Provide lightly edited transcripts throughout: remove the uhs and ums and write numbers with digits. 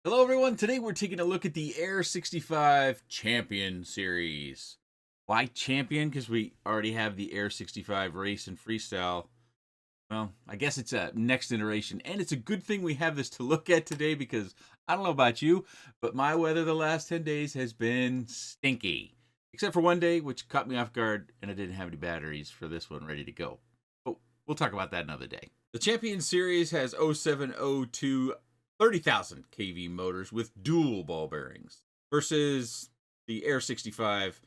Hello everyone, today we're taking a look at the Air65 Champion Series. Why Champion? Because we already have the Air65 Race and Freestyle. Well, I guess it's a next iteration, and it's a good thing we have this to look at today because I don't know about you, but my weather the last 10 days has been stinky. Except for one day, which caught me off guard, and I didn't have any batteries for this one ready to go. But we'll talk about that another day. The Champion Series has 0702 30,000 kV motors with dual ball bearings versus the Air 65.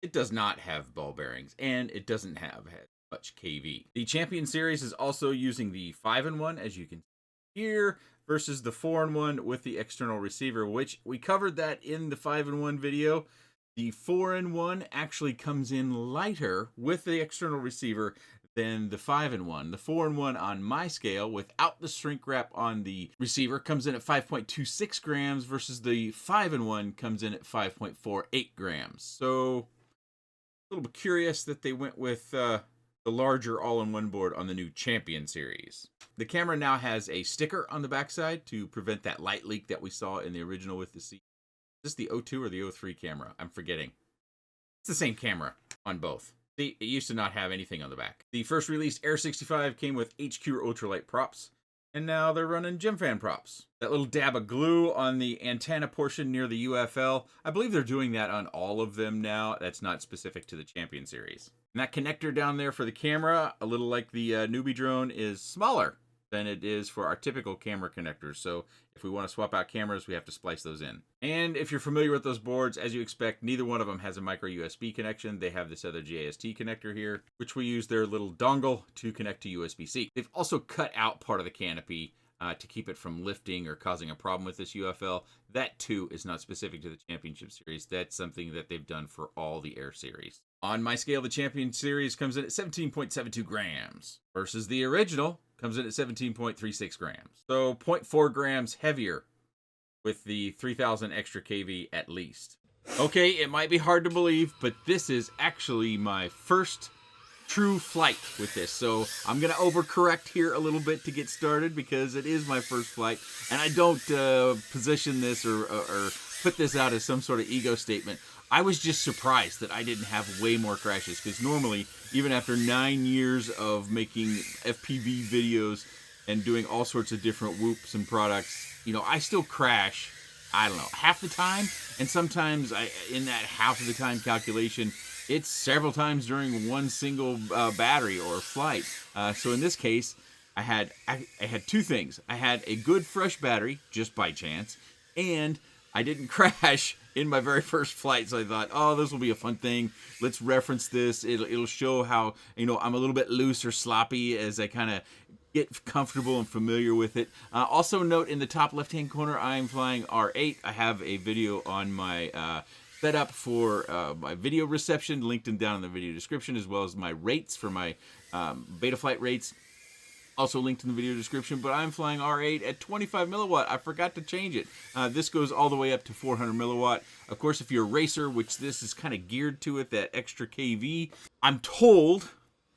It does not have ball bearings and it doesn't have much kV. The Champion Series is also using the 5-in-1, as you can see here, versus the 4-in-1 with the external receiver, which we covered that in the 5-in-1 video. The 4-in-1 actually comes in lighter with the external receiver than the 5-in-1. The 4-in-1 on my scale, without the shrink wrap on the receiver, comes in at 5.26 grams versus the 5-in-1 comes in at 5.48 grams. So a little bit curious that they went with the larger all-in-one board on the new Champion Series. The camera now has a sticker on the backside to prevent that light leak that we saw in the original with the C. Is this the O2 or the O3 camera? I'm forgetting. It's the same camera on both. It used to not have anything on the back. The first released Air 65 came with HQ ultralight props, and now they're running gym fan props. That little dab of glue on the antenna portion near the UFL, I believe they're doing that on all of them now. That's not specific to the Champion Series. And that connector down there for the camera, a little like the newbie drone, is smaller than it is for our typical camera connectors. So if we want to swap out cameras, we have to splice those in. And if you're familiar with those boards, as you expect, neither one of them has a micro USB connection. They have this other JST connector here, which we use their little dongle to connect to USB-C. They've also cut out part of the canopy to keep it from lifting or causing a problem with this UFL. That too is not specific to the Championship Series. That's something that they've done for all the Air series. On my scale, the Champion Series comes in at 17.72 grams versus the original comes in at 17.36 grams. So 0.4 grams heavier with the 3,000 extra kV at least. Okay, it might be hard to believe, but this is actually my first true flight with this. So I'm going to overcorrect here a little bit to get started because it is my first flight. And I don't position this or put this out as some sort of ego statement. I was just surprised that I didn't have way more crashes because normally, even after 9 years of making FPV videos and doing all sorts of different whoops and products, I still crash, I don't know, half the time. And sometimes in that half of the time calculation, it's several times during one single battery or flight. So in this case, I had two things. I had a good fresh battery, just by chance, and I didn't crash in my very first flight. So I thought, oh, this will be a fun thing. Let's reference this. It'll show how, I'm a little bit loose or sloppy as I kind of get comfortable and familiar with it. Also note in the top left-hand corner, I'm flying R8. I have a video on my setup for my video reception, linked down in the video description, as well as my rates for my beta flight rates. Also linked in the video description, but I'm flying R8 at 25 milliwatt. I forgot to change it. This goes all the way up to 400 milliwatt. Of course, if you're a racer, which this is kind of geared to it, that extra kV, I'm told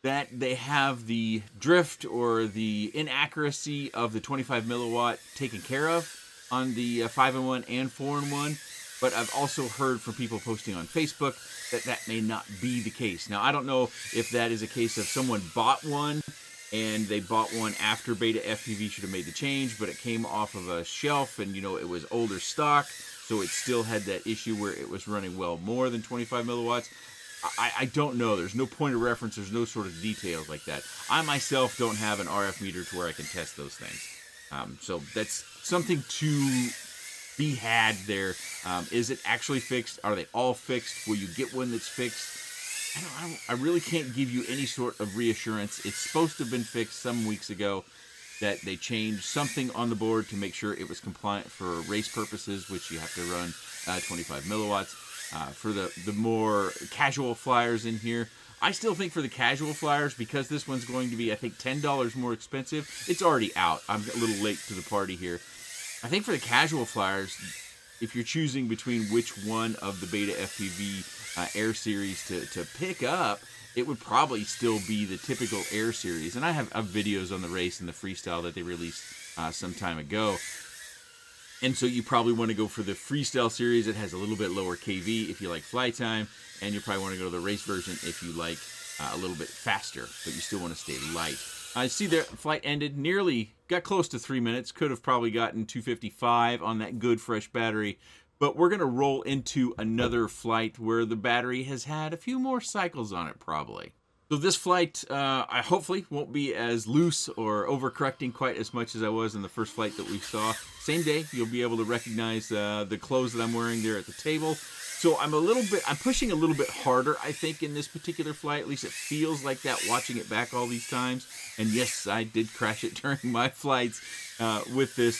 that they have the drift or the inaccuracy of the 25 milliwatt taken care of on the 5-in-1 and 4-in-1. But I've also heard from people posting on Facebook that that may not be the case. Now, I don't know if that is a case of someone bought one and they bought one after Beta FPV should have made the change, but it came off of a shelf and, it was older stock, so it still had that issue where it was running well more than 25 milliwatts. I don't know. There's no point of reference. There's no sort of details like that. I myself don't have an RF meter to where I can test those things. So that's something to be had there. Is it actually fixed? Are they all fixed? Will you get one that's fixed? I really can't give you any sort of reassurance. It's supposed to have been fixed some weeks ago, that they changed something on the board to make sure it was compliant for race purposes, which you have to run 25 milliwatts. For the more casual flyers in here, I still think for the casual flyers, because this one's going to be, I think, $10 more expensive. It's already out. I'm a little late to the party here. I think for the casual flyers, if you're choosing between which one of the Beta FPV Air series to pick up, it would probably still be the typical Air series. And I have videos on the race and the freestyle that they released some time ago. And so you probably want to go for the freestyle series. It has a little bit lower KV if you like fly time, and you probably want to go to the race version if you like a little bit faster, but you still want to stay light. I see the flight ended, nearly got close to 3 minutes. Could have probably gotten 255 on that good fresh battery, but we're going to roll into another flight where the battery has had a few more cycles on it probably. So this flight, I hopefully won't be as loose or overcorrecting quite as much as I was in the first flight that we saw. Same day, you'll be able to recognize the clothes that I'm wearing there at the table. So I'm pushing a little bit harder, I think, in this particular flight. At least it feels like that watching it back all these times. And yes, I did crash it during my flights with this.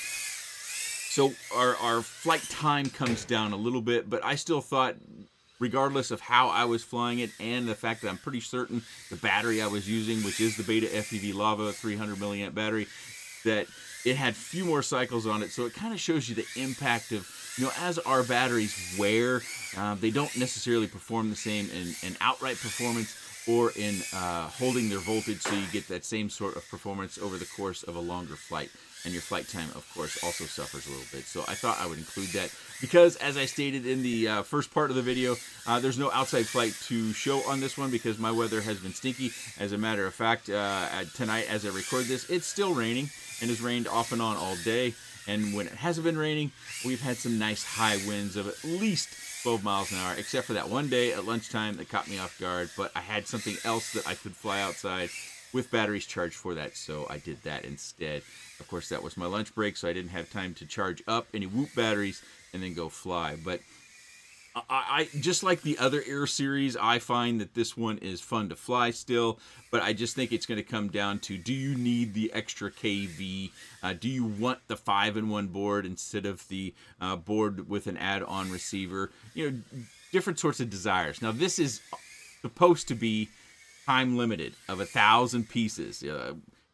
So our flight time comes down a little bit, but I still thought, regardless of how I was flying it and the fact that I'm pretty certain the battery I was using, which is the Beta FPV Lava 300 milliamp battery, that it had few more cycles on it. So it kind of shows you the impact of, as our batteries wear, they don't necessarily perform the same in outright performance or in holding their voltage, so you get that same sort of performance over the course of a longer flight. And your flight time, of course, also suffers a little bit. So I thought I would include that because, as I stated in the first part of the video, there's no outside flight to show on this one because my weather has been stinky. As a matter of fact, tonight as I record this, it's still raining and has rained off and on all day. And when it hasn't been raining, we've had some nice high winds of at least 12 miles an hour, except for that one day at lunchtime that caught me off guard. But I had something else that I could fly outside with batteries charged for that, so I did that instead. Of course, that was my lunch break, so I didn't have time to charge up any Whoop batteries and then go fly. But I just like the other Air series, I find that this one is fun to fly still, but I just think it's going to come down to, do you need the extra KV? Do you want the 5-in-1 board instead of the board with an add-on receiver? Different sorts of desires. Now, this is supposed to be time limited of 1,000 pieces.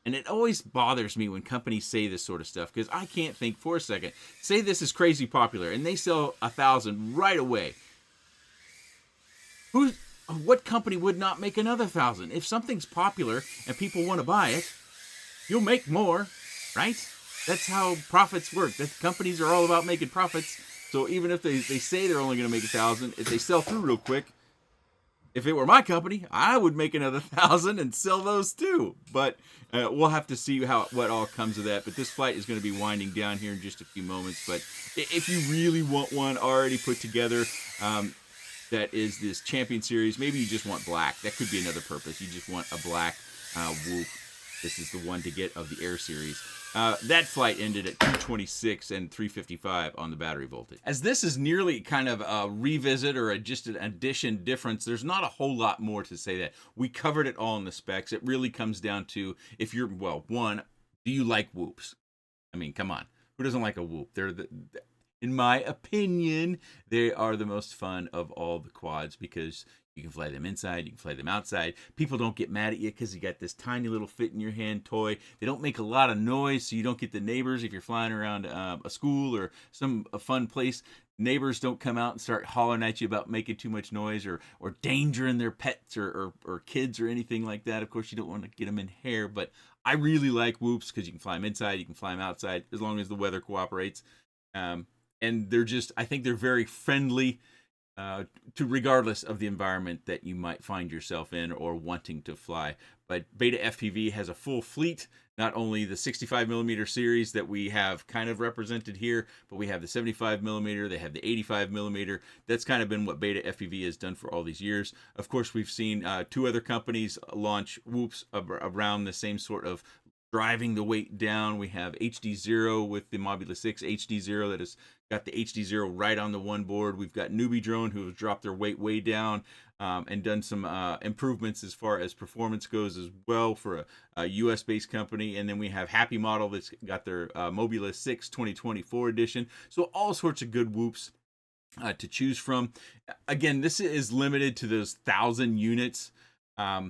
And it always bothers me when companies say this sort of stuff, because I can't think for a second. Say this is crazy popular and they sell 1,000 right away. What company would not make another 1,000? If something's popular and people want to buy it, you'll make more, right? That's how profits work. Companies are all about making profits. So even if they say they're only going to make 1,000, if they sell through real quick, if it were my company, I would make another 1,000 and sell those too. But we'll have to see what all comes of that. But this flight is going to be winding down here in just a few moments. But if you really want one already put together, that is this Champion Series, maybe you just want black. That could be another purpose. You just want a black Whoop. This is the one to get of the Air series. That flight ended at 226 and 355 on the battery voltage. As this is nearly kind of a revisit or just an addition difference, there's not a whole lot more to say that. We covered it all in the specs. It really comes down to, if you're, one, do you like Whoops? I mean, come on. Who doesn't like a Whoop? In my opinion, they are the most fun of all the quads because you can fly them inside, you can fly them outside. People don't get mad at you because you got this tiny little fit in your hand toy. They don't make a lot of noise, so you don't get the neighbors if you're flying around a school or a fun place. Neighbors don't come out and start hollering at you about making too much noise or endangering their pets or kids or anything like that. Of course, you don't want to get them in hair, but I really like Whoops because you can fly them inside, you can fly them outside, as long as the weather cooperates. And I think they're very friendly to regardless of the environment that you might find yourself in or wanting to fly. But Beta FPV has a full fleet, not only the 65mm series that we have kind of represented here, but we have the 75mm, they have the 85mm. That's kind of been what Beta FPV has done for all these years. Of course, we've seen two other companies launch Whoops around the same sort of driving the weight down. We have HD0 with the Mobula 6 HD0 that has got the HD0 right on the one board. We've got Newbie Drone who has dropped their weight way down and done some improvements as far as performance goes as well for a US-based company. And then we have Happy Model that's got their Mobula 6 2024 edition. So all sorts of good Whoops to choose from. Again, this is limited to those 1,000 units.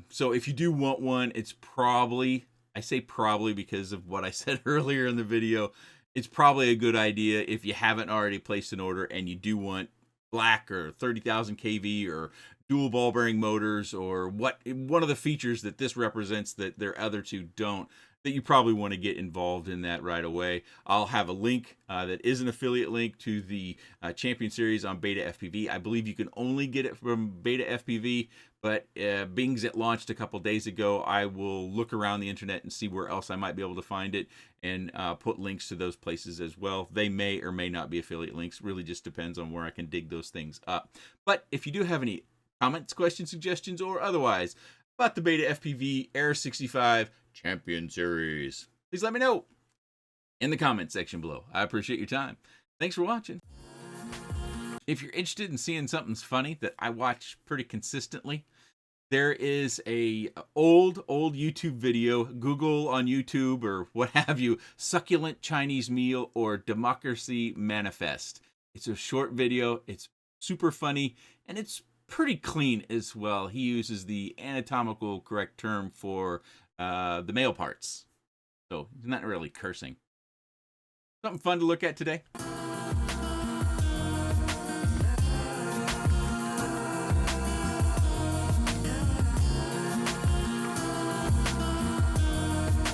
So if you do want one, it's probably, I say probably because of what I said earlier in the video, it's probably a good idea if you haven't already placed an order and you do want black or 30,000 kV or dual ball bearing motors or one of the features that this represents that their other two don't. that you probably want to get involved in that right away. I'll have a link that is an affiliate link to the Champion Series on Beta FPV. I believe you can only get it from Beta FPV, but being it launched a couple days ago, I will look around the internet and see where else I might be able to find it, and put links to those places as well. They may or may not be affiliate links. Really just depends on where I can dig those things up. But if you do have any comments, questions, suggestions, or otherwise about the Beta FPV Air 65 Champion Series, please let me know in the comment section below. I appreciate your time. Thanks for watching. If you're interested in seeing something funny that I watch pretty consistently, there is a old YouTube video. Google on YouTube or what have you, succulent Chinese meal or democracy manifest. It's a short video. It's super funny, and it's pretty clean as well. He uses the anatomical correct term for the male parts, so he's not really cursing. Something fun to look at today.